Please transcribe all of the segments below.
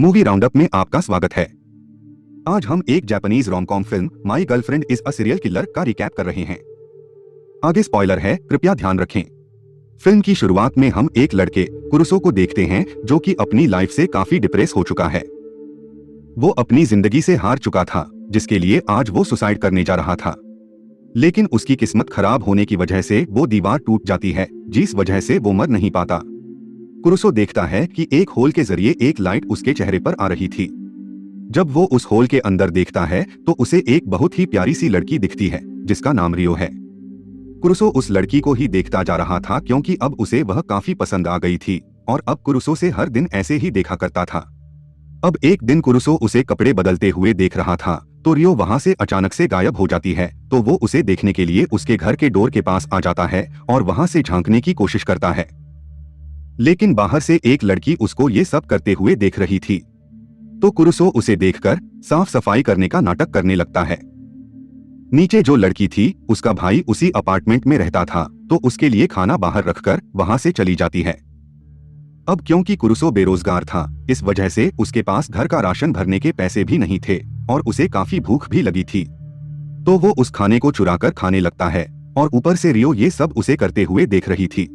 Movie roundup में आपका स्वागत है। आज हम एक Japanese rom-com film my girlfriend is a serial killer का रिकैप कर रहे हैं। आगे स्पॉइलर है, कृपया ध्यान रखें। फिल्म की शुरुआत में हम एक लड़के कुरुसो को देखते हैं जो कि अपनी लाइफ से काफी डिप्रेस हो चुका है। वो अपनी जिंदगी से हार चुका था, जिसके लिए आज वो सुसाइड करने जा रहा था। लेकिन उसकी किस्मत खराब होने की वजह से वो दीवार टूट जाती है, जिस वजह से वो मर नहीं पाता। कुरुसो देखता है कि एक होल के जरिए एक लाइट उसके चेहरे पर आ रही थी। जब वो उस होल के अंदर देखता है तो उसे एक बहुत ही प्यारी सी लड़की दिखती है जिसका नाम रियो है। कुरुसो उस लड़की को ही देखता जा रहा था क्योंकि अब उसे वह काफी पसंद आ गई थी और अब कुरुसो से हर दिन ऐसे ही देखा करता था। अब एक दिन कुरुसो उसे कपड़े बदलते हुए देख रहा था तो रियो वहां से अचानक से गायब हो जाती है। तो वो उसे देखने के लिए उसके घर के डोर के पास आ जाता है और वहां से झांकने की कोशिश करता है, लेकिन बाहर से एक लड़की उसको ये सब करते हुए देख रही थी। तो कुरुसो उसे देखकर साफ सफाई करने का नाटक करने लगता है। नीचे जो लड़की थी उसका भाई उसी अपार्टमेंट में रहता था तो उसके लिए खाना बाहर रखकर वहां से चली जाती है। अब क्योंकि कुरुसो बेरोजगार था, इस वजह से उसके पास घर का राशन भरने के पैसे भी नहीं थे और उसे काफी भूख भी लगी थी। तो वो उस खाने को चुराकर खाने लगता है और ऊपर से रियो ये सब उसे करते हुए देख रही थी।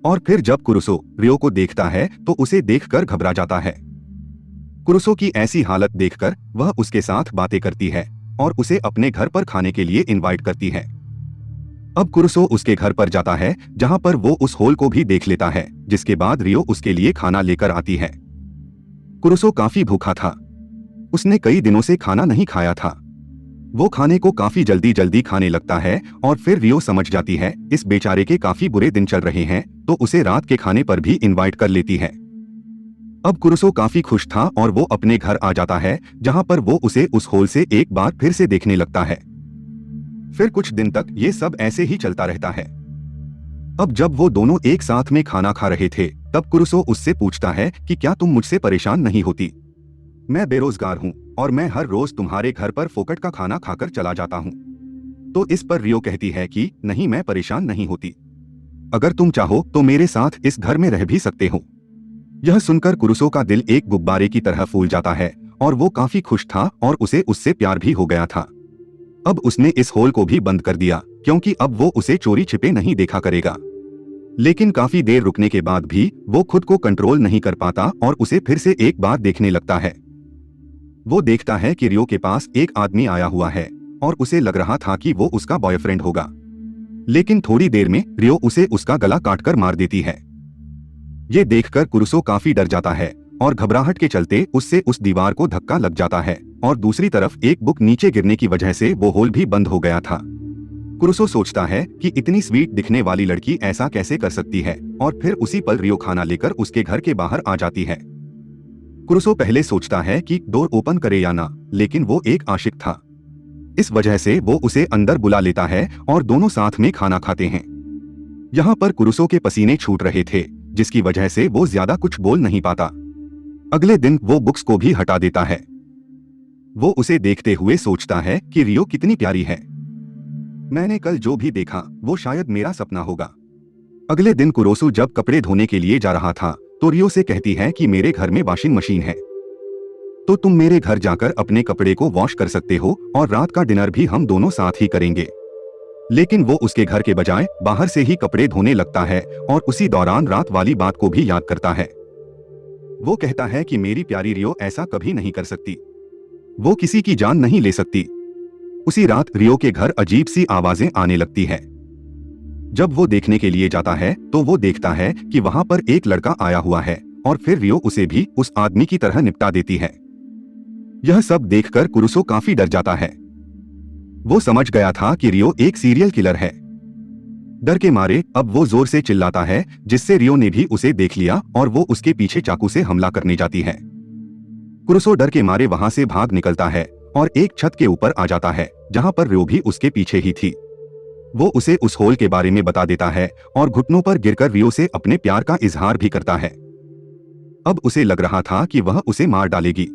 और फिर जब कुरुसो रियो को देखता है तो उसे देखकर घबरा जाता है। कुरुसो की ऐसी हालत देखकर वह उसके साथ बातें करती है और उसे अपने घर पर खाने के लिए इनवाइट करती है। अब कुरुसो उसके घर पर जाता है जहां पर वो उस होल को भी देख लेता है, जिसके बाद रियो उसके लिए खाना लेकर आती है। कुरुसो काफी भूखा था, उसने कई दिनों से खाना नहीं खाया था। वो खाने को काफी जल्दी खाने लगता है और फिर रियो समझ जाती है इस बेचारे के काफी बुरे दिन चल रहे हैं तो उसे रात के खाने पर भी इनवाइट कर लेती है। अब कुरुसो काफी खुश था और वो अपने घर आ जाता है जहां पर वो उसे उस होल से एक बार फिर से देखने लगता है। फिर कुछ दिन तक ये सब ऐसे ही चलता रहता है। अब जब वो दोनों एक साथ में खाना खा रहे थे तब कुरुसो उससे पूछता है कि क्या तुम मुझसे परेशान नहीं होती? मैं बेरोजगार हूँ और मैं हर रोज तुम्हारे घर पर फोकट का खाना खाकर चला जाता हूँ। तो इस पर रियो कहती है कि नहीं, मैं परेशान नहीं होती, अगर तुम चाहो तो मेरे साथ इस घर में रह भी सकते हो। यह सुनकर कुरुसो का दिल एक गुब्बारे की तरह फूल जाता है और वो काफी खुश था और उसे उससे प्यार भी हो गया था। अब उसने इस होल को भी बंद कर दिया क्योंकि अब वो उसे चोरी छिपे नहीं देखा करेगा। लेकिन काफी देर रुकने के बाद भी वो खुद को कंट्रोल नहीं कर पाता और उसे फिर से एक बार देखने लगता है। वो देखता है कि रियो के पास एक आदमी आया हुआ है और उसे लग रहा था कि वो उसका बॉयफ्रेंड होगा, लेकिन थोड़ी देर में रियो उसे उसका गला काटकर मार देती है। ये देखकर कुरुसो काफी डर जाता है और घबराहट के चलते उससे उस दीवार को धक्का लग जाता है और दूसरी तरफ एक बुक नीचे गिरने की वजह से वो होल भी बंद हो गया था। कुरुसो सोचता है कि इतनी स्वीट दिखने वाली लड़की ऐसा कैसे कर सकती है और फिर उसी पल रियो खाना लेकर उसके घर के बाहर आ जाती है। कुरुसो पहले सोचता है कि डोर ओपन करे या ना, लेकिन वो एक आशिक था, इस वजह से वो उसे अंदर बुला लेता है और दोनों साथ में खाना खाते हैं। यहाँ पर कुरुसो के पसीने छूट रहे थे जिसकी वजह से वो ज्यादा कुछ बोल नहीं पाता। अगले दिन वो बुक्स को भी हटा देता है। वो उसे देखते हुए सोचता है कि रियो कितनी प्यारी है, मैंने कल जो भी देखा वो शायद मेरा सपना होगा। अगले दिन कुरुसो जब कपड़े धोने के लिए जा रहा था तो रियो से कहती है कि मेरे घर में वॉशिंग मशीन है तो तुम मेरे घर जाकर अपने कपड़े को वॉश कर सकते हो और रात का डिनर भी हम दोनों साथ ही करेंगे। लेकिन वो उसके घर के बजाय बाहर से ही कपड़े धोने लगता है और उसी दौरान रात वाली बात को भी याद करता है। वो कहता है कि मेरी प्यारी रियो ऐसा कभी नहीं कर सकती, वो किसी की जान नहीं ले सकती। उसी रात रियो के घर अजीब सी आवाजें आने लगती है। जब वो देखने के लिए जाता है तो वो देखता है कि वहां पर एक लड़का आया हुआ है और फिर रियो उसे भी उस आदमी की तरह निपटा देती है। यह सब देखकर कुरुसो काफी डर जाता है। वो समझ गया था कि रियो एक सीरियल किलर है। डर के मारे अब वो जोर से चिल्लाता है जिससे रियो ने भी उसे देख लिया और वो उसके पीछे चाकू से हमला करने जाती है। कुरुसो डर के मारे वहां से भाग निकलता है और एक छत के ऊपर आ जाता है जहां पर रियो भी उसके पीछे ही थी। वो उसे उस होल के बारे में बता देता है और घुटनों पर गिरकर रियो से अपने प्यार का इजहार भी करता है। अब उसे लग रहा था कि वह उसे मार डालेगी।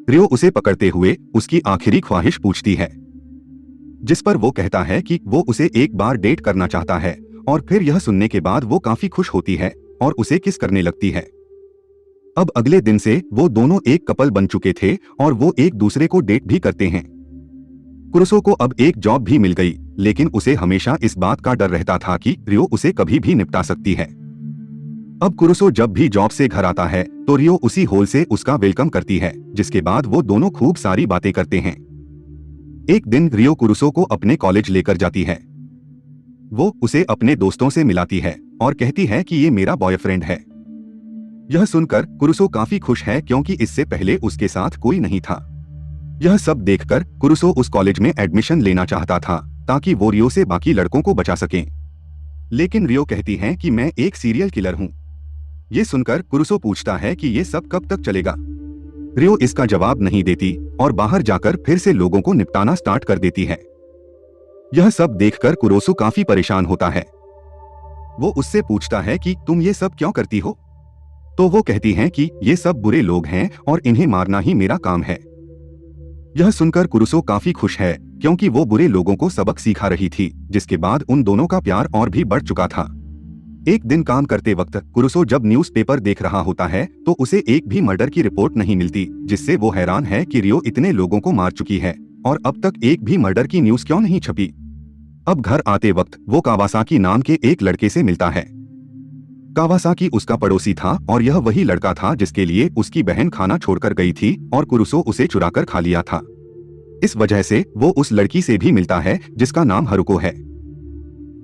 रियो उसे पकड़ते हुए उसकी आखिरी ख्वाहिश पूछती है, जिस पर वो कहता है कि वो उसे एक बार डेट करना चाहता है और फिर यह सुनने के बाद वो काफी खुश होती है और उसे किस करने लगती है। अब अगले दिन से वो दोनों एक कपल बन चुके थे और वो एक दूसरे को डेट भी करते हैं। कुरुसो को अब एक जॉब भी मिल गई, लेकिन उसे हमेशा इस बात का डर रहता था कि रियो उसे कभी भी निपटा सकती है। अब कुरुसो जब भी जॉब से घर आता है तो रियो उसी हॉल से उसका वेलकम करती है, जिसके बाद वो दोनों खूब सारी बातें करते हैं। एक दिन रियो कुरुसो को अपने कॉलेज लेकर जाती है। वो उसे अपने दोस्तों से मिलाती है और कहती है कि ये मेरा बॉयफ्रेंड है। यह सुनकर कुरुसो काफी खुश है, क्योंकि इससे पहले उसके साथ कोई नहीं था। यह सब देखकर कुरुसो उस कॉलेज में एडमिशन लेना चाहता था ताकि वो रियो से बाकी लड़कों को बचा सके। लेकिन रियो कहती है कि मैं एक सीरियल किलर हूँ। ये सुनकर कुरुसो पूछता है कि ये सब कब तक चलेगा। रियो इसका जवाब नहीं देती और बाहर जाकर फिर से लोगों को निपटाना स्टार्ट कर देती है। यह सब देखकर कुरुसो काफी परेशान होता है। वो उससे पूछता है कि तुम ये सब क्यों करती हो? तो वो कहती हैं कि ये सब बुरे लोग हैं और इन्हें मारना ही मेरा काम है। यह सुनकर कुरुसो काफी खुश है, क्योंकि वो बुरे लोगों को सबक सिखा रही थी, जिसके बाद उन दोनों का प्यार और भी बढ़ चुका था। एक दिन काम करते वक्त कुरुसो जब न्यूज़पेपर देख रहा होता है तो उसे एक भी मर्डर की रिपोर्ट नहीं मिलती, जिससे वो हैरान है कि रियो इतने लोगों को मार चुकी है और अब तक एक भी मर्डर की न्यूज क्यों नहीं छपी। अब घर आते वक्त वो कावासाकी नाम के एक लड़के से मिलता है। कावासाकी उसका पड़ोसी था और यह वही लड़का था जिसके लिए उसकी बहन खाना छोड़कर गई थी और कुरुसो उसे चुराकर खा लिया था। इस वजह से वो उस लड़की से भी मिलता है जिसका नाम हारुको है।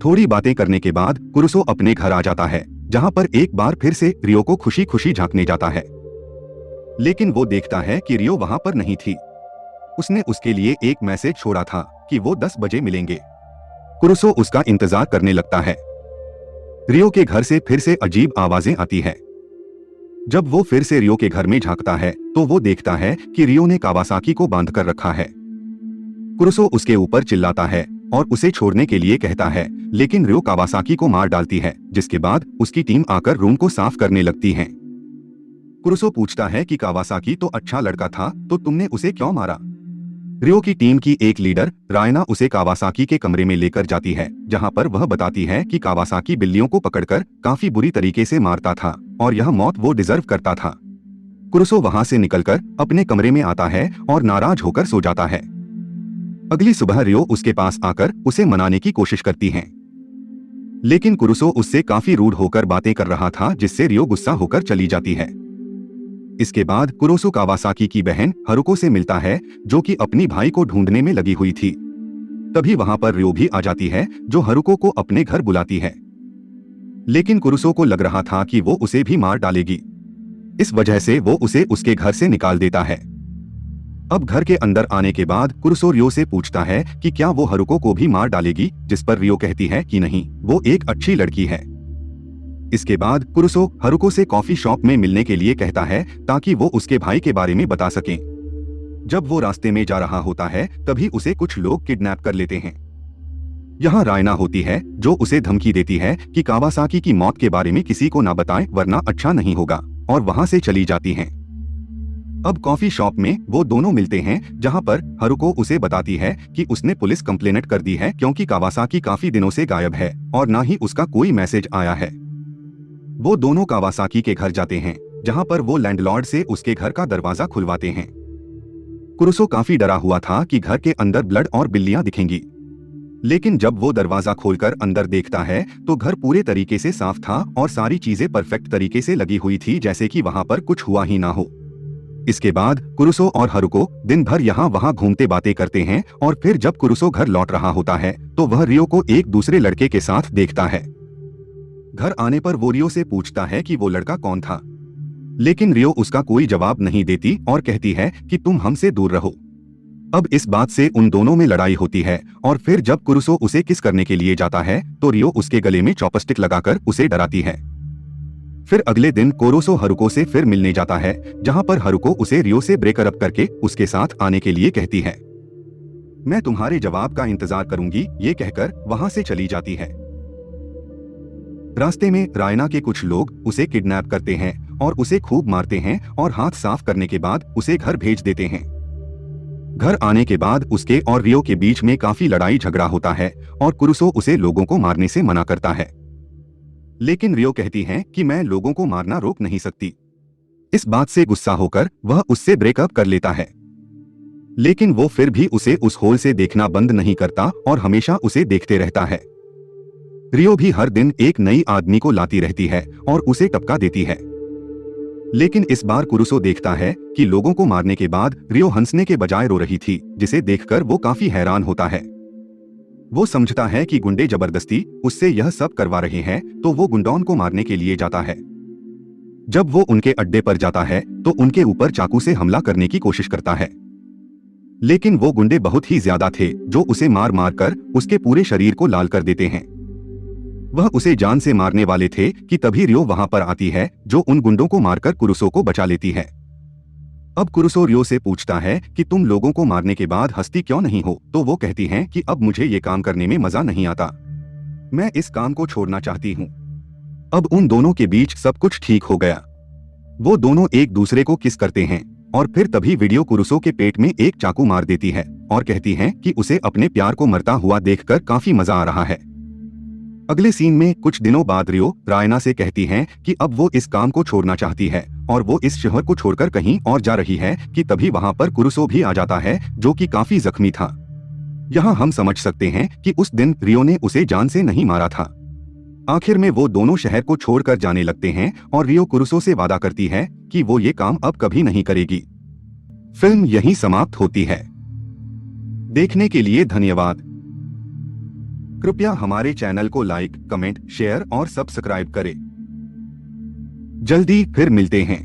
थोड़ी बातें करने के बाद कुरुसो अपने घर आ जाता है, जहां पर एक बार फिर से रियो को खुशी खुशी झांकने जाता है। लेकिन वो देखता है कि रियो वहां पर नहीं थी। उसने उसके लिए एक मैसेज छोड़ा था कि वो 10 बजे मिलेंगे। कुरुसो उसका इंतजार करने लगता है। रियो के घर से फिर से अजीब आवाजें आती है। जब वो फिर से रियो के घर में झांकता है तो वो देखता है कि रियो ने कावासाकी को बांध कर रखा है। कुरुसो उसके ऊपर चिल्लाता है और उसे छोड़ने के लिए कहता है, लेकिन रियो कावासाकी को मार डालती है, जिसके बाद उसकी टीम आकर रूम को साफ करने लगती है। कुरुसो पूछता है कि कावासाकी तो अच्छा लड़का था, तो तुमने उसे क्यों मारा? रियो की टीम की एक लीडर रायना उसे कावासाकी के कमरे में लेकर जाती है, जहां पर वह बताती है कि कावासाकी बिल्लियों को पकड़कर काफी बुरी तरीके से मारता था और यह मौत वो डिजर्व करता था। कुरुसो वहां से निकलकर अपने कमरे में आता है और नाराज होकर सो जाता है। अगली सुबह रियो उसके पास आकर उसे मनाने की कोशिश करती है, लेकिन कुरुसो उससे काफी रूड होकर बातें कर रहा था, जिससे रियो गुस्सा होकर चली जाती है। इसके बाद कुरुसो कावासाकी की बहन हारुको से मिलता है, जो कि अपनी भाई को ढूंढने में लगी हुई थी। तभी वहां पर रियो भी आ जाती है, जो हारुको को अपने घर बुलाती है। लेकिन कुरुसो को लग रहा था कि वो उसे भी मार डालेगी। इस वजह से वो उसे उसके घर से निकाल देता है। अब घर के अंदर आने के बाद कुरुसो रियो से पूछता है कि क्या वो हारुको को भी मार डालेगी, जिस पर रियो कहती है कि नहीं, वो एक अच्छी लड़की है। इसके बाद कुरुसो हारुको से कॉफी शॉप में मिलने के लिए कहता है ताकि वो उसके भाई के बारे में बता सकें। जब वो रास्ते में जा रहा होता है तभी उसे कुछ लोग किडनैप कर लेते हैं। यहाँ रायना होती है, जो उसे धमकी देती है कि कावासाकी की मौत के बारे में किसी को ना बताएं वरना अच्छा नहीं होगा, और वहां से चली जाती हैं। अब कॉफी शॉप में वो दोनों मिलते हैं, जहां पर हारुको उसे बताती है कि उसने पुलिस कंप्लेंट कर दी है, क्योंकि कावासाकी काफी दिनों से गायब है और ना ही उसका कोई मैसेज आया है। वो दोनों कावासाकी के घर जाते हैं, जहां पर वो लैंडलॉर्ड से उसके घर का दरवाजा खुलवाते हैं। कुरुसो काफी डरा हुआ था कि घर के अंदर ब्लड और बिल्लियां दिखेंगी, लेकिन जब वो दरवाजा खोलकर अंदर देखता है तो घर पूरे तरीके से साफ था और सारी चीजें परफेक्ट तरीके से लगी हुई थी, जैसे कि वहां पर कुछ हुआ ही ना हो। इसके बाद कुरुसो और हारुको दिन भर यहाँ वहाँ घूमते बातें करते हैं, और फिर जब कुरुसो घर लौट रहा होता है तो वह रियो को एक दूसरे लड़के के साथ देखता है। घर आने पर वो रियो से पूछता है कि वो लड़का कौन था, लेकिन रियो उसका कोई जवाब नहीं देती और कहती है कि तुम हमसे दूर रहो। अब इस बात से उन दोनों में लड़ाई होती है, और फिर जब कुरुसो उसे किस करने के लिए जाता है तो रियो उसके गले में चॉपस्टिक लगाकर उसे डराती है। फिर अगले दिन कुरुसो हारुको से फिर मिलने जाता है, जहां पर हारुको उसे रियो से ब्रेकअप करके उसके साथ आने के लिए कहती है। मैं तुम्हारे जवाब का इंतजार करूंगी, ये कहकर वहां से चली जाती है। रास्ते में रायना के कुछ लोग उसे किडनैप करते हैं और उसे खूब मारते हैं, और हाथ साफ करने के बाद उसे घर भेज देते हैं। घर आने के बाद उसके और रियो के बीच में काफी लड़ाई झगड़ा होता है और कुरुसो उसे लोगों को मारने से मना करता है, लेकिन रियो कहती हैं कि मैं लोगों को मारना रोक नहीं सकती। इस बात से गुस्सा होकर वह उससे ब्रेकअप कर लेता है, लेकिन वो फिर भी उसे उस होल से देखना बंद नहीं करता और हमेशा उसे देखते रहता है। रियो भी हर दिन एक नई आदमी को लाती रहती है और उसे टपका देती है, लेकिन इस बार कुरुसो देखता है कि लोगों को मारने के बाद रियो हंसने के बजाय रो रही थी, जिसे देखकर वो काफी हैरान होता है। वो समझता है कि गुंडे जबरदस्ती उससे यह सब करवा रहे हैं, तो वो गुंडों को मारने के लिए जाता है। जब वो उनके अड्डे पर जाता है तो उनके ऊपर चाकू से हमला करने की कोशिश करता है, लेकिन वो गुंडे बहुत ही ज्यादा थे जो उसे मार मार कर उसके पूरे शरीर को लाल कर देते हैं। वह उसे जान से मारने वाले थे कि तभी रियो वहां पर आती है, जो उन गुंडों को मारकर कुरुसो को बचा लेती है। अब कुरुसो रियो से पूछता है कि तुम लोगों को मारने के बाद हंसती क्यों नहीं हो, तो वो कहती हैं कि अब मुझे ये काम करने में मजा नहीं आता, मैं इस काम को छोड़ना चाहती हूँ। अब उन दोनों के बीच सब कुछ ठीक हो गया। वो दोनों एक दूसरे को किस करते हैं और फिर तभी वीडियो कुरुसो के पेट में एक चाकू मार देती है और कहती है कि उसे अपने प्यार को मरता हुआ देखकर काफी मजा आ रहा है। अगले सीन में कुछ दिनों बाद रियो रायना से कहती हैं कि अब वो इस काम को छोड़ना चाहती है और वो इस शहर को छोड़कर कहीं और जा रही है कि तभी वहां पर कुरुसो भी आ जाता है, जो कि काफी जख्मी था। यहाँ हम समझ सकते हैं कि उस दिन रियो ने उसे जान से नहीं मारा था। आखिर में वो दोनों शहर को छोड़कर जाने लगते हैं और रियो कुरुसो से वादा करती है कि वो ये काम अब कभी नहीं करेगी। फिल्म यहीं समाप्त होती है। देखने के लिए धन्यवाद। कृपया हमारे चैनल को लाइक, कमेंट, शेयर और सब्सक्राइब करें। जल्दी फिर मिलते हैं।